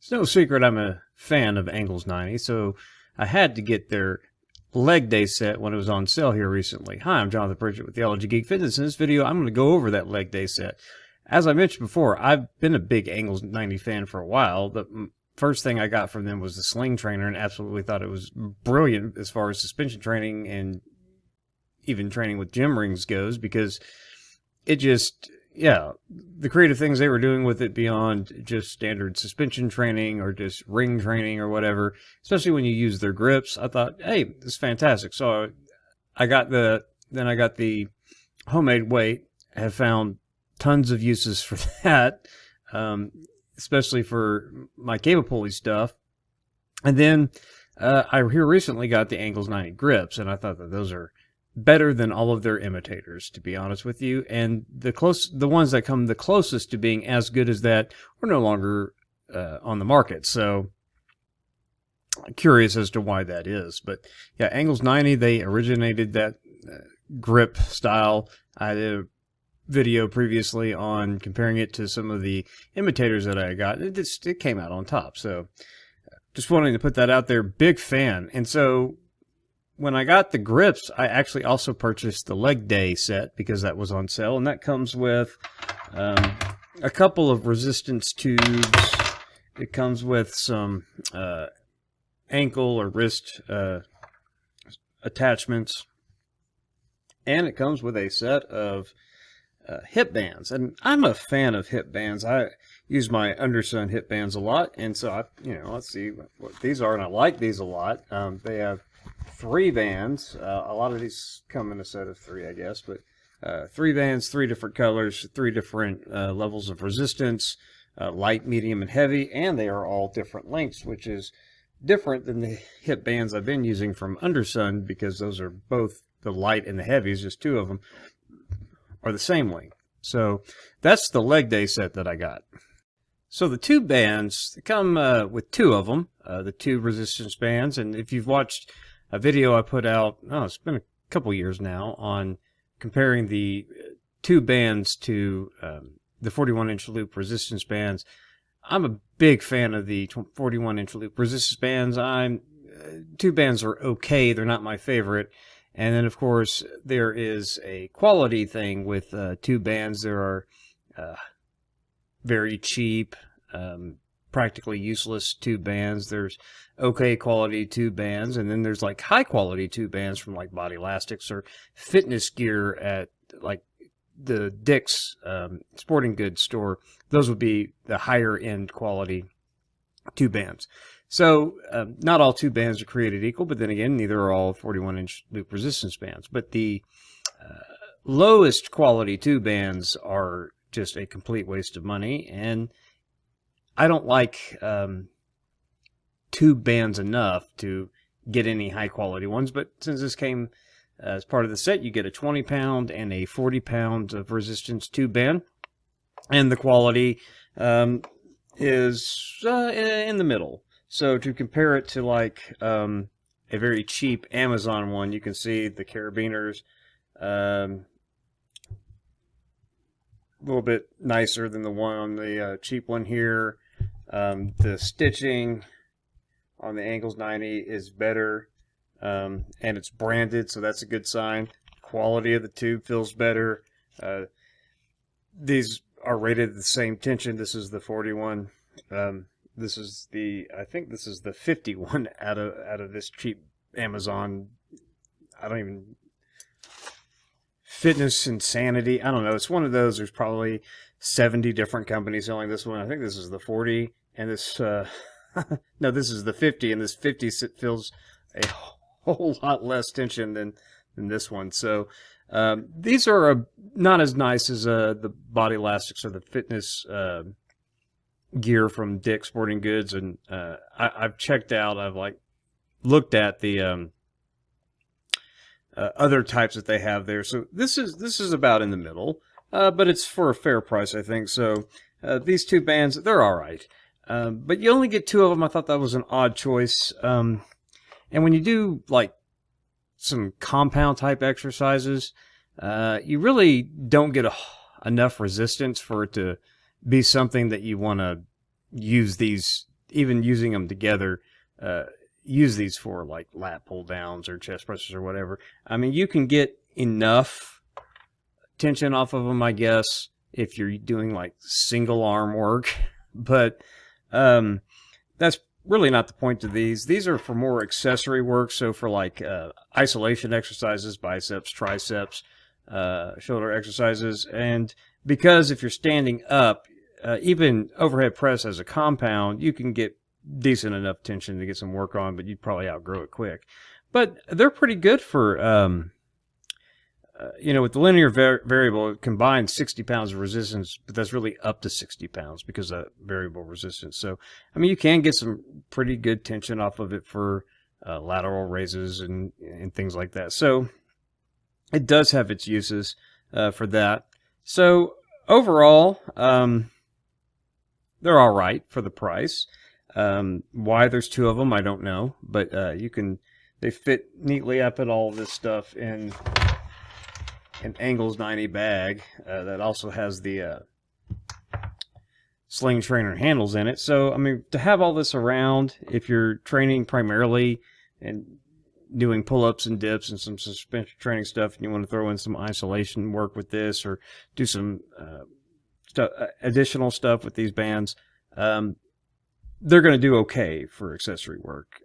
It's no secret I'm a fan of Angles90, so I had to get their leg day set when it was on sale here recently. Hi, I'm Jonathan Pritchett with Theology, Geek, Fitness. In this video, I'm going to go over that leg day set. As I mentioned before, I've been a big Angles90 fan for a while. The first thing I got from them was the sling trainer and absolutely thought it was brilliant as far as suspension training and even training with gym rings goes, because it just... yeah, the creative things they were doing with it beyond just standard suspension training or just ring training or whatever, especially when you use their grips, I thought, hey, this is fantastic. So I got the homemade weight, have found tons of uses for that, especially for my cable pulley stuff. And then I here recently got the Angles90 grips, and I thought that those are better than all of their imitators, to be honest with you. And the ones that come the closest to being as good as that are no longer on the market. So I'm curious as to why that is. But yeah, Angles90, they originated that grip style. I did a video previously on comparing it to some of the imitators that I got. It came out on top. So just wanting to put that out there. Big fan. And so when I got the grips, I actually also purchased the leg day set because that was on sale, and that comes with a couple of resistance tubes. It comes with some ankle or wrist attachments, and it comes with a set of hip bands. And I'm a fan of hip bands. I use my Undersun hip bands a lot, and so let's see what these are, and I like these a lot. They have 3 bands. A lot of these come in a set of 3, I guess, but 3 bands, 3 different colors, 3 different levels of resistance, light, medium, and heavy, and they are all different lengths, which is different than the hip bands I've been using from Undersun, because those are both the light and the heavies, just 2 of them are the same length. So that's the leg day set that I got. So the 2 bands come with 2 of them, the 2 resistance bands, and if you've watched a video I put out, it's been a couple years now, on comparing the 2 bands to the 41-inch loop resistance bands. I'm a big fan of the 41-inch loop resistance bands. 2 bands are okay. They're not my favorite. And then, of course, there is a quality thing with 2 bands. There are very cheap, practically useless 2 bands. There's okay quality 2 bands, and then there's like high quality 2 bands from like Body Elastics or fitness gear at like the Dick's sporting goods store. Those would be the higher end quality 2 bands. So not all 2 bands are created equal, but then again, neither are all 41-inch loop resistance bands. But the lowest quality 2 bands are just a complete waste of money, and I don't like 2 bands enough to get any high quality ones. But since this came as part of the set, you get a 20-pound and a 40-pound of resistance 2 band, and the quality is in the middle. So to compare it to like a very cheap Amazon one, you can see the carabiners a little bit nicer than the one on the cheap one here. The stitching on the Angles90 is better, and it's branded, so that's a good sign. Quality of the tube feels better. These are rated the same tension. This is the 41. This is I think this is the 51 out of this cheap Amazon. I don't even... Fitness Insanity. I don't know. It's one of those. There's probably 70 different companies selling this one. I think this is the 40, and this no, this is the 50, and this 50 feels a whole lot less tension than this one. So these are not as nice as the Body Elastics or the fitness gear from Dick's Sporting Goods, and I've checked out. I've looked at the other types that they have there. So this is about in the middle, but it's for a fair price, I think. So these 2 bands, they're all right. But you only get 2 of them. I thought that was an odd choice. And when you do like some compound type exercises, you really don't get enough resistance for it to be something that you want to use these even using them together, use these for like lat pull downs or chest presses or whatever. I mean, you can get enough tension off of them, I guess, if you're doing like single arm work, but that's really not the point of these. These are for more accessory work, so for like isolation exercises, biceps, triceps, shoulder exercises. And because if you're standing up, even overhead press as a compound, you can get decent enough tension to get some work on, but you'd probably outgrow it quick. But they're pretty good for, with the linear variable, it combines 60 pounds of resistance, but that's really up to 60 pounds because of variable resistance. So, I mean, you can get some pretty good tension off of it for lateral raises and things like that. So, it does have its uses for that. So, overall, they're all right for the price. Why there's two of them, I don't know, but they fit neatly. I put all of this stuff in an Angles90 bag that also has the sling trainer handles in it. So, I mean, to have all this around, if you're training primarily and doing pull-ups and dips and some suspension training stuff, and you want to throw in some isolation work with this, or do some additional stuff with these bands, they're going to do okay for accessory work.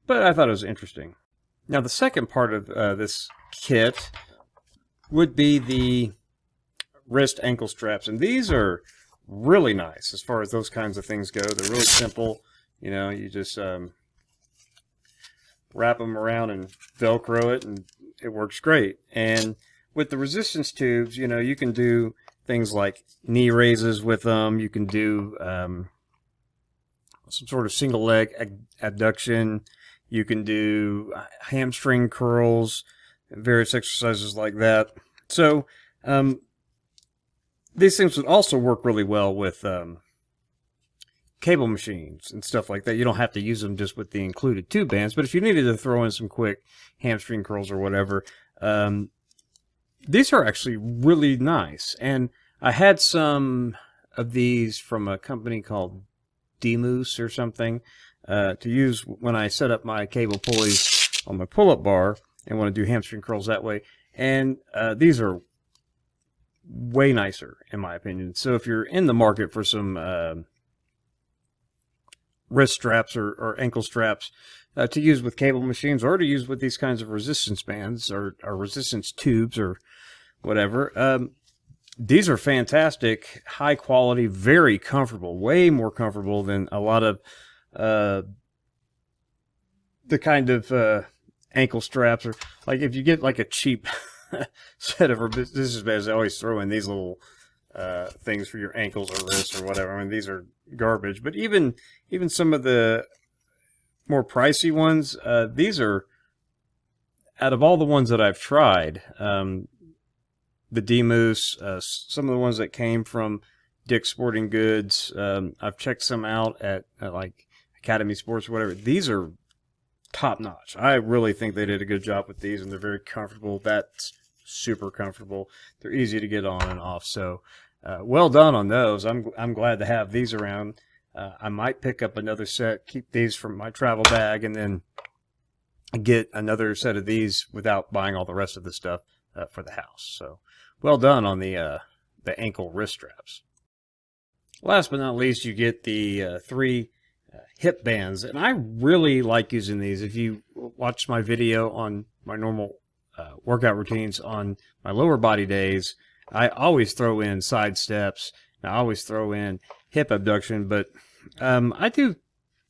But I thought it was interesting. Now, the second part of this kit would be the wrist ankle straps. And these are really nice as far as those kinds of things go. They're really simple. You know, you just wrap them around and Velcro it, and it works great. And with the resistance tubes, you know, you can do things like knee raises with them. You can do some sort of single leg abduction. You can do hamstring curls, various exercises like that. So these things would also work really well with cable machines and stuff like that. You don't have to use them just with the included tube bands, but if you needed to throw in some quick hamstring curls or whatever, these are actually really nice. And I had some of these from a company called D-Moose or something to use when I set up my cable pulleys on my pull-up bar and want to do hamstring curls that way. And these are way nicer, in my opinion. So if you're in the market for some wrist straps or ankle straps to use with cable machines, or to use with these kinds of resistance bands or resistance tubes or whatever, these are fantastic, high quality, very comfortable, way more comfortable than a lot of the kind of ankle straps. Or like if you get like a cheap set of resistance bands, they always throw in these little things for your ankles or wrists or whatever. I mean, these are garbage. But even some of the more pricey ones, these are, out of all the ones that I've tried, the D-Moose, some of the ones that came from Dick's Sporting Goods, I've checked some out at like Academy Sports or whatever. These are top notch. I really think they did a good job with these, and they're very comfortable. That's super comfortable. They're easy to get on and off. So well done on those. I'm glad to have these around. I might pick up another set, keep these from my travel bag, and then get another set of these without buying all the rest of the stuff for the house. So well done on the ankle wrist straps. Last but not least, you get the 3 hip bands, and I really like using these. If you watch my video on my normal workout routines on my lower body days, I always throw in side steps, and I always throw in hip abduction, but I do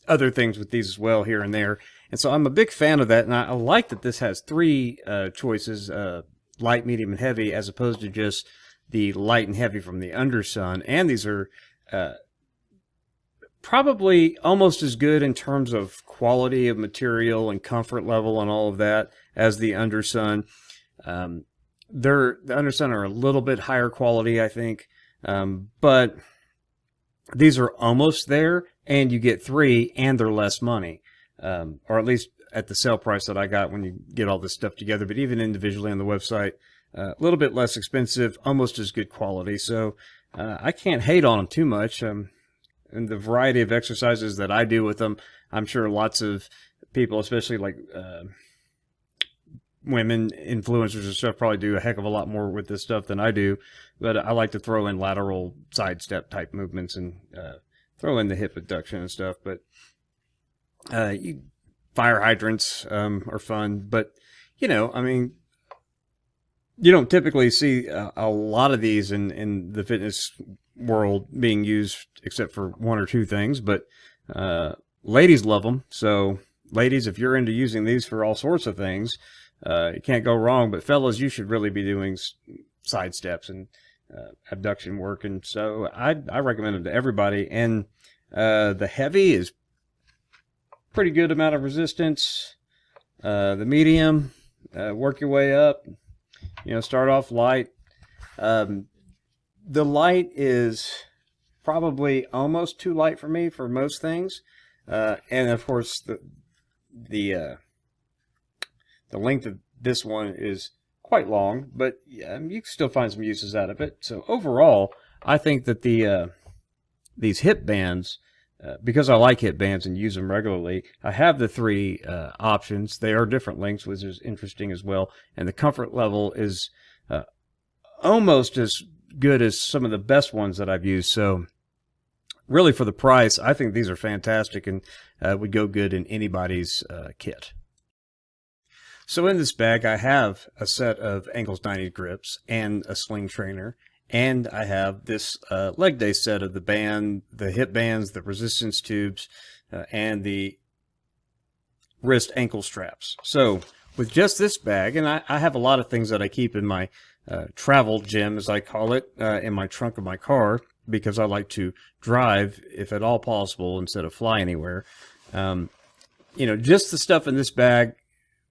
other things with these as well here and there, and so I'm a big fan of that. And I like that this has 3 choices, light, medium, and heavy, as opposed to just the light and heavy from the Undersun. And these are probably almost as good in terms of quality of material and comfort level and all of that as the Undersun. The Undersun are a little bit higher quality, I think, but these are almost there, and you get 3, and they're less money, or at least at the sale price that I got when you get all this stuff together. But even individually on the website, a little bit less expensive, almost as good quality. So I can't hate on them too much. and the variety of exercises that I do with them. I'm sure lots of people, especially like women influencers and stuff, probably do a heck of a lot more with this stuff than I do. But I like to throw in lateral sidestep type movements and throw in the hip abduction and stuff. But fire hydrants are fun. But, you know, I mean, you don't typically see a lot of these in the fitness world being used except for one or two things. But ladies love them. So, ladies, if you're into using these for all sorts of things, you can't go wrong. But fellas, you should really be doing side steps and abduction work. And so I recommend them to everybody. And the heavy is pretty good amount of resistance. The medium, work your way up. You know, start off light. The light is probably almost too light for me for most things. And of course, the length of this one is quite long, but yeah, you can still find some uses out of it. So overall, I think that these hip bands, because I like hip bands and use them regularly, I have the three options. They are different lengths, which is interesting as well. And the comfort level is almost as good as some of the best ones that I've used. So really, for the price, I think these are fantastic and would go good in anybody's kit. So in this bag, I have a set of Angles90 grips and a sling trainer. And I have this leg day set of the band, the hip bands, the resistance tubes, and the wrist ankle straps. So with just this bag, and I have a lot of things that I keep in my travel gym, as I call it, in my trunk of my car, because I like to drive, if at all possible, instead of fly anywhere. You know, just the stuff in this bag,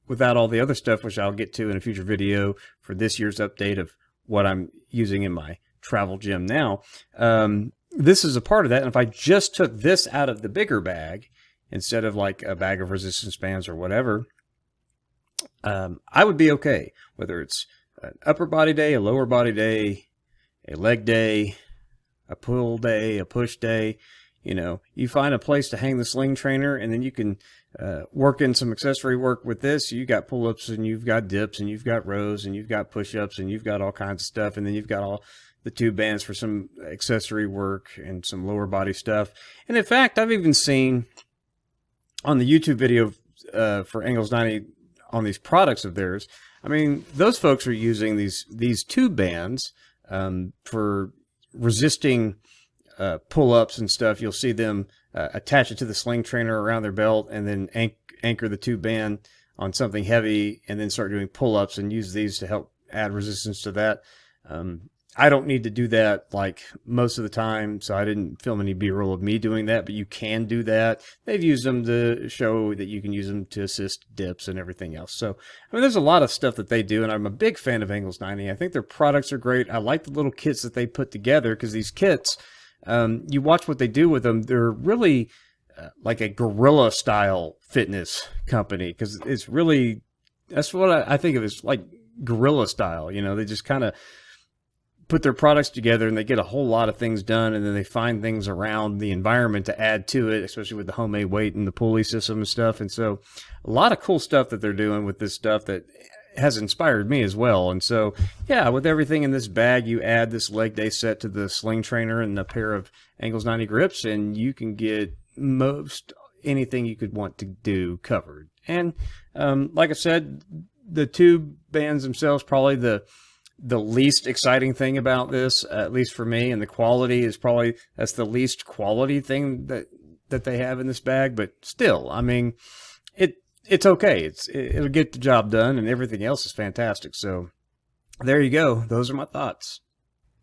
without all the other stuff, which I'll get to in a future video for this year's update of what I'm using in my travel gym now. This is a part of that. And if I just took this out of the bigger bag, instead of like a bag of resistance bands or whatever, I would be okay. Whether it's an upper body day, a lower body day, a leg day, a pull day, a push day, you know, you find a place to hang the sling trainer, and then you can work in some accessory work with this. You got pull-ups, and you've got dips, and you've got rows, and you've got push-ups, and you've got all kinds of stuff, and then you've got all the tube bands for some accessory work and some lower body stuff. And in fact, I've even seen on the YouTube video for Angles90 on these products of theirs, I mean, those folks are using these tube bands for resisting pull-ups and stuff. You'll see them attach it to the sling trainer around their belt and then anchor the tube band on something heavy and then start doing pull-ups and use these to help add resistance to that. I don't need to do that like most of the time, so I didn't film any B-roll of me doing that, but you can do that. They've used them to show that you can use them to assist dips and everything else. So, I mean, there's a lot of stuff that they do, and I'm a big fan of Angles90. I think their products are great. I like the little kits that they put together, because these kits, you watch what they do with them. They're really like a guerrilla style fitness company, because it's really, that's what I think of as like guerrilla style. You know, they just kind of put their products together and they get a whole lot of things done, and then they find things around the environment to add to it, especially with the homemade weight and the pulley system and stuff. And so a lot of cool stuff that they're doing with this stuff that has inspired me as well. And so, yeah, with everything in this bag, you add this leg day set to the sling trainer and a pair of Angles90 grips, and you can get most anything you could want to do covered. And like I said, the tube bands themselves, probably the least exciting thing about this, at least for me, and the quality is probably, that's the least quality thing that they have in this bag. But still, I mean, it's okay. It'll get the job done, and everything else is fantastic. So there you go. Those are my thoughts.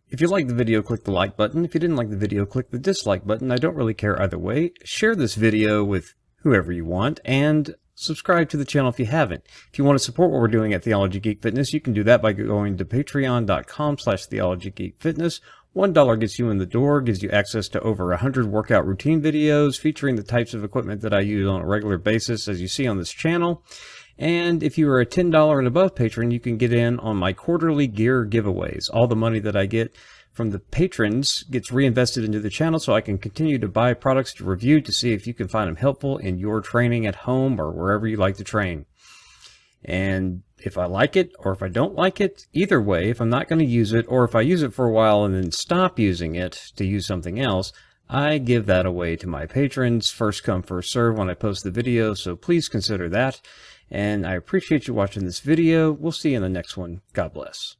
If you liked the video, click the like button. If you didn't like the video, click the dislike button. I don't really care either way. Share this video with whoever you want, and subscribe to the channel if you haven't. If you want to support what we're doing at Theology Geek Fitness, you can do that by going to patreon.com/theologygeekfitness. $1 gets you in the door, gives you access to over 100 workout routine videos featuring the types of equipment that I use on a regular basis, as you see on this channel. And if you are a $10 and above patron, you can get in on my quarterly gear giveaways. All the money that I get from the patrons gets reinvested into the channel so I can continue to buy products to review to see if you can find them helpful in your training at home or wherever you like to train. And if I like it or if I don't like it, either way, if I'm not going to use it, or if I use it for a while and then stop using it to use something else, I give that away to my patrons, first come, first serve when I post the video, so please consider that. And I appreciate you watching this video. We'll see you in the next one. God bless.